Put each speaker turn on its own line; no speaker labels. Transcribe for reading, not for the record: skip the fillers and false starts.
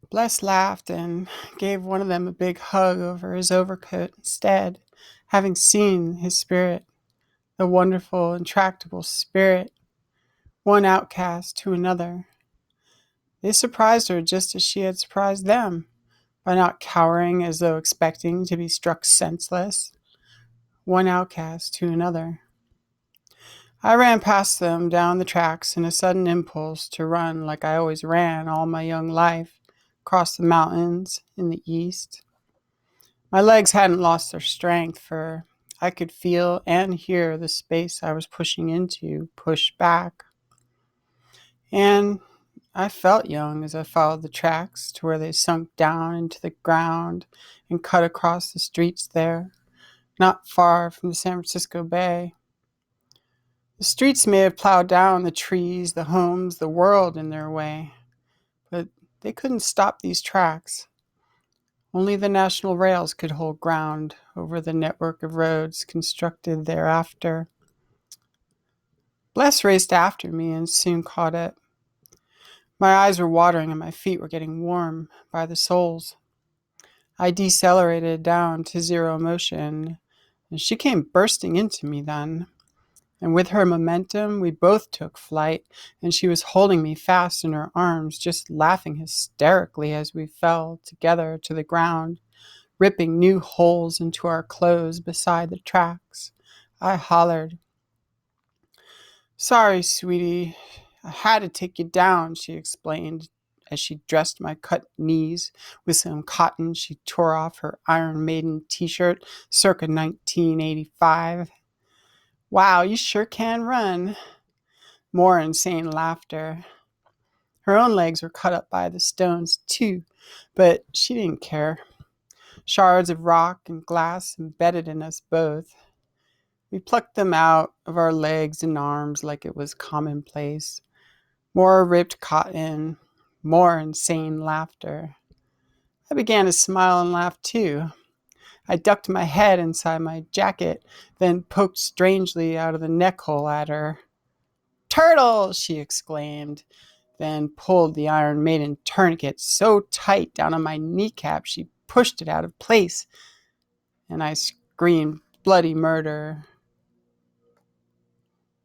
Bless laughed and gave one of them a big hug over his overcoat instead, having seen his spirit, the wonderful, intractable spirit, one outcast to another. They surprised her just as she had surprised them, by not cowering as though expecting to be struck senseless, one outcast to another. I ran past them down the tracks in a sudden impulse to run like I always ran all my young life, across the mountains in the east. My legs hadn't lost their strength, for I could feel and hear the space I was pushing into push back. And I felt young as I followed the tracks to where they sunk down into the ground and cut across the streets there, not far from the San Francisco Bay. The streets may have plowed down the trees, the homes, the world in their way, but they couldn't stop these tracks. Only the national rails could hold ground over the network of roads constructed thereafter. Bless raced after me and soon caught up. My eyes were watering and my feet were getting warm by the soles. I decelerated down to zero motion, and she came bursting into me then. And with her momentum, we both took flight, and she was holding me fast in her arms, just laughing hysterically as we fell together to the ground, ripping new holes into our clothes beside the tracks. I hollered, "Sorry, sweetie. I had to take you down," she explained as she dressed my cut knees with some cotton she tore off her Iron Maiden t-shirt circa 1985. "Wow, you sure can run." More insane laughter. Her own legs were cut up by the stones, too, but she didn't care. Shards of rock and glass embedded in us both. We plucked them out of our legs and arms like it was commonplace. More ripped cotton, more insane laughter. I began to smile and laugh too. I ducked my head inside my jacket, then poked strangely out of the neck hole at her. "Turtle!" she exclaimed, then pulled the Iron Maiden tourniquet so tight down on my kneecap she pushed it out of place, and I screamed bloody murder.